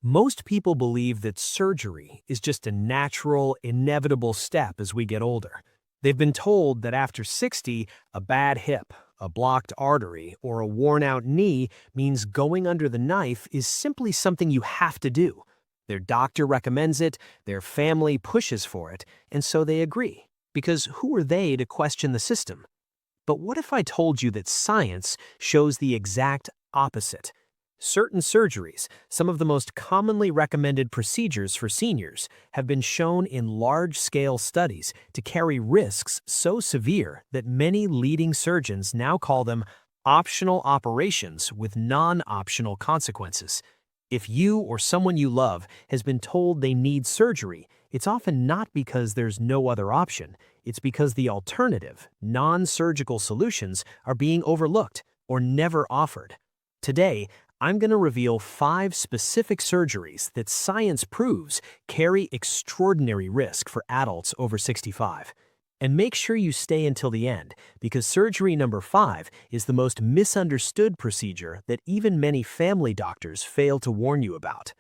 Most people believe that surgery is just a natural, inevitable step as we get older. They've been told that after 60, a bad hip, a blocked artery, or a worn out knee means going under the knife is simply something you have to do. Their doctor recommends it, their family pushes for it, and so they agree. Because who are they to question the system? But what if I told you that science shows the exact opposite? Certain surgeries, some of the most commonly recommended procedures for seniors, have been shown in large-scale studies to carry risks so severe that many leading surgeons now call them optional operations with non-optional consequences. If you or someone you love has been told they need surgery, it's often not because there's no other option. It's because the alternative, non-surgical solutions are being overlooked or never offered. Today, I'm going to reveal 5 specific surgeries that science proves carry extraordinary risk for adults over 65. And make sure you stay until the end, because surgery number 5 is the most misunderstood procedure that even many family doctors fail to warn you about.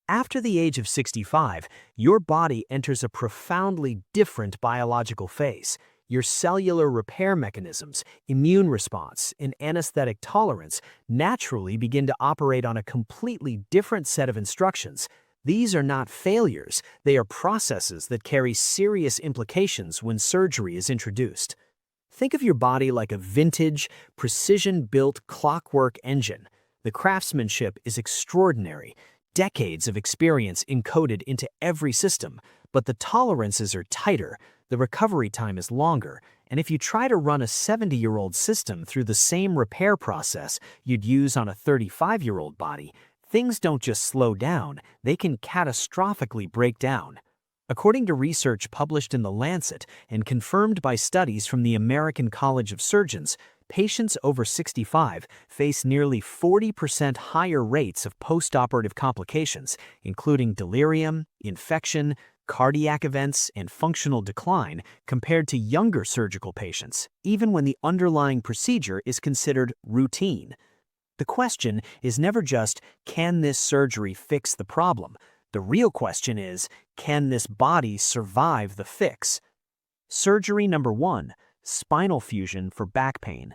After the age of 65, your body enters a profoundly different biological phase. Your cellular repair mechanisms, immune response, and anesthetic tolerance naturally begin to operate on a completely different set of instructions. These are not failures, they are processes that carry serious implications when surgery is introduced. Think of your body like a vintage, precision-built clockwork engine. The craftsmanship is extraordinary, decades of experience encoded into every system, but the tolerances are tighter, the recovery time is longer, and if you try to run a 70-year-old system through the same repair process you'd use on a 35-year-old body, things don't just slow down, they can catastrophically break down. According to research published in The Lancet and confirmed by studies from the American College of Surgeons, patients over 65 face nearly 40% higher rates of postoperative complications, including delirium, infection, cardiac events, and functional decline compared to younger surgical patients, even when the underlying procedure is considered routine. The question is never just, can this surgery fix the problem? The real question is, can this body survive the fix? Surgery number 1, spinal fusion for back pain.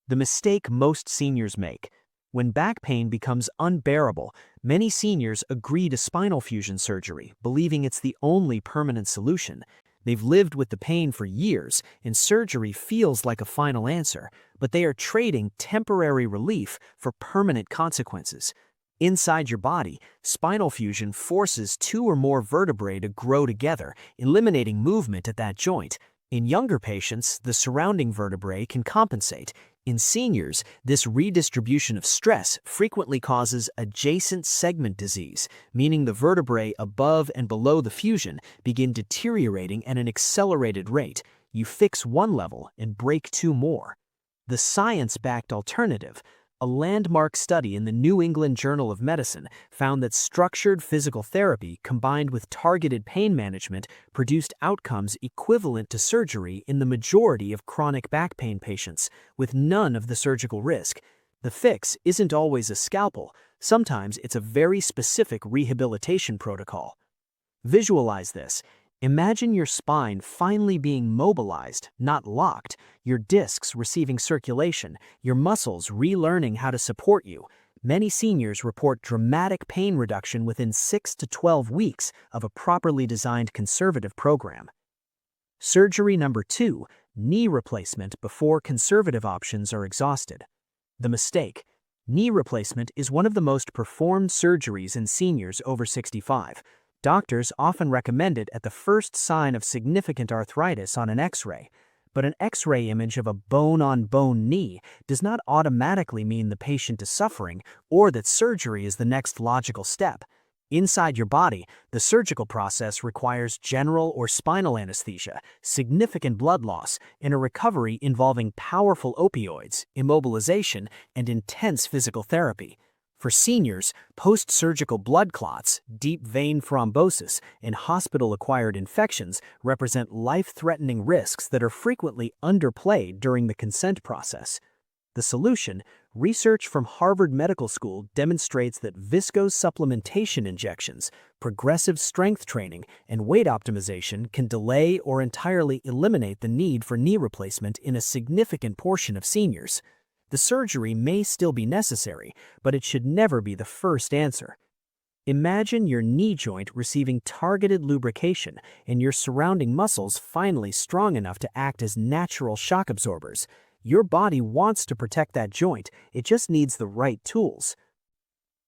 The mistake most seniors make. When back pain becomes unbearable, many seniors agree to spinal fusion surgery, believing it's the only permanent solution. They've lived with the pain for years, and surgery feels like a final answer, but they are trading temporary relief for permanent consequences. Inside your body, spinal fusion forces 2 or more vertebrae to grow together, eliminating movement at that joint. In younger patients, the surrounding vertebrae can compensate. In seniors, this redistribution of stress frequently causes adjacent segment disease, meaning the vertebrae above and below the fusion begin deteriorating at an accelerated rate. You fix one level and break 2 more. The science-backed alternative. A landmark study in the New England Journal of Medicine found that structured physical therapy combined with targeted pain management produced outcomes equivalent to surgery in the majority of chronic back pain patients, with none of the surgical risk. The fix isn't always a scalpel. Sometimes it's a very specific rehabilitation protocol. Visualize this. Imagine your spine finally being mobilized, not locked, your discs receiving circulation, your muscles relearning how to support you. Many seniors report dramatic pain reduction within 6 to 12 weeks of a properly designed conservative program. Surgery number 2, knee replacement before conservative options are exhausted. The mistake. Knee replacement is one of the most performed surgeries in seniors over 65. Doctors often recommend it at the first sign of significant arthritis on an X-ray, but an X-ray image of a bone-on-bone knee does not automatically mean the patient is suffering or that surgery is the next logical step. Inside your body, the surgical process requires general or spinal anesthesia, significant blood loss, and a recovery involving powerful opioids, immobilization, and intense physical therapy. For seniors, post-surgical blood clots, deep vein thrombosis, and hospital-acquired infections represent life-threatening risks that are frequently underplayed during the consent process. The solution? Research from Harvard Medical School demonstrates that viscose supplementation injections, progressive strength training, and weight optimization can delay or entirely eliminate the need for knee replacement in a significant portion of seniors. The surgery may still be necessary, but it should never be the first answer. Imagine your knee joint receiving targeted lubrication and your surrounding muscles finally strong enough to act as natural shock absorbers. Your body wants to protect that joint, it just needs the right tools.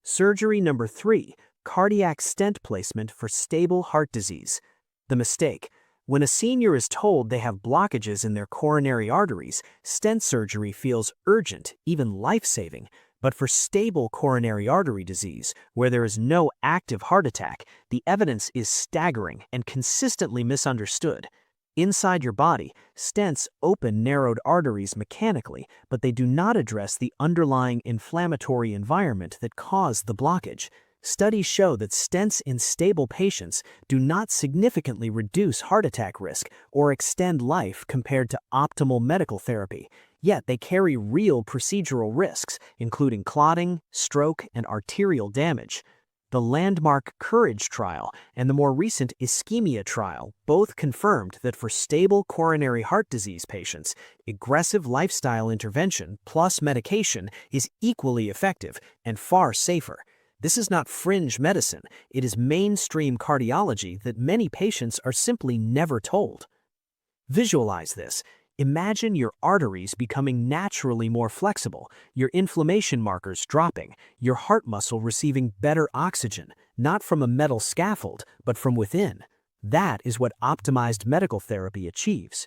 Surgery number 3, cardiac stent placement for stable heart disease. The mistake. When a senior is told they have blockages in their coronary arteries, stent surgery feels urgent, even life-saving. But for stable coronary artery disease, where there is no active heart attack, the evidence is staggering and consistently misunderstood. Inside your body, stents open narrowed arteries mechanically, but they do not address the underlying inflammatory environment that caused the blockage. Studies show that stents in stable patients do not significantly reduce heart attack risk or extend life compared to optimal medical therapy. Yet they carry real procedural risks, including clotting, stroke, and arterial damage. The landmark Courage trial and the more recent Ischemia trial both confirmed that for stable coronary heart disease patients, aggressive lifestyle intervention plus medication is equally effective and far safer. This is not fringe medicine, it is mainstream cardiology that many patients are simply never told. Visualize this. Imagine your arteries becoming naturally more flexible, your inflammation markers dropping, your heart muscle receiving better oxygen, not from a metal scaffold, but from within. That is what optimized medical therapy achieves.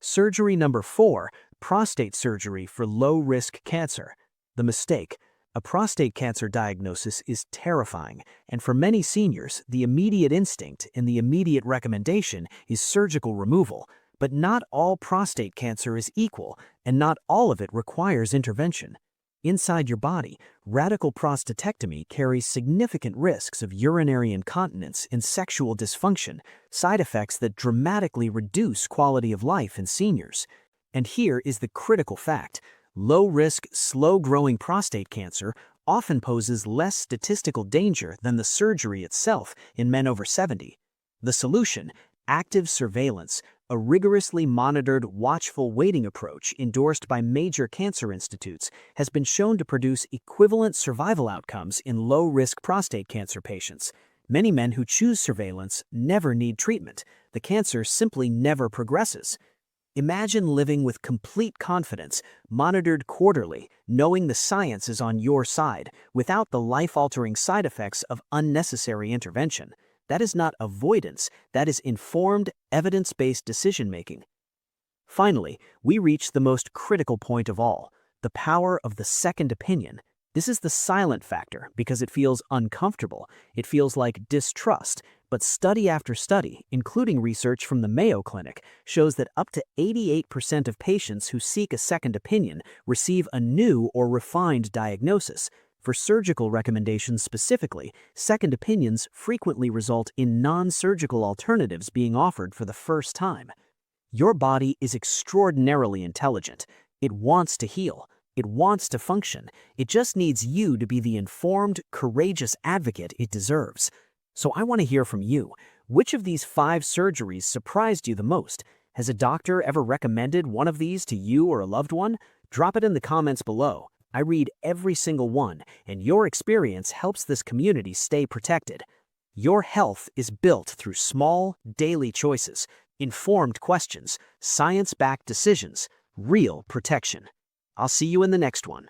Surgery number 4, prostate surgery for low-risk cancer. The mistake. A prostate cancer diagnosis is terrifying, and for many seniors, the immediate instinct and the immediate recommendation is surgical removal. But not all prostate cancer is equal, and not all of it requires intervention. Inside your body, radical prostatectomy carries significant risks of urinary incontinence and sexual dysfunction, side effects that dramatically reduce quality of life in seniors. And here is the critical fact. Low-risk, slow-growing prostate cancer often poses less statistical danger than the surgery itself in men over 70. The solution? Active surveillance, a rigorously monitored, watchful waiting approach endorsed by major cancer institutes, has been shown to produce equivalent survival outcomes in low-risk prostate cancer patients. Many men who choose surveillance never need treatment. The cancer simply never progresses. Imagine living with complete confidence, monitored quarterly, knowing the science is on your side, without the life-altering side effects of unnecessary intervention. That is not avoidance, that is informed, evidence-based decision-making. Finally, we reach the most critical point of all, the power of the second opinion. This is the silent factor because it feels uncomfortable, it feels like distrust, but study after study, including research from the Mayo Clinic, shows that up to 88% of patients who seek a second opinion receive a new or refined diagnosis. For surgical recommendations specifically, second opinions frequently result in non-surgical alternatives being offered for the first time. Your body is extraordinarily intelligent. It wants to heal. It wants to function. It just needs you to be the informed, courageous advocate it deserves. So I want to hear from you. Which of these 5 surgeries surprised you the most? Has a doctor ever recommended one of these to you or a loved one? Drop it in the comments below. I read every single one, and your experience helps this community stay protected. Your health is built through small, daily choices, informed questions, science-backed decisions, real protection. I'll see you in the next one.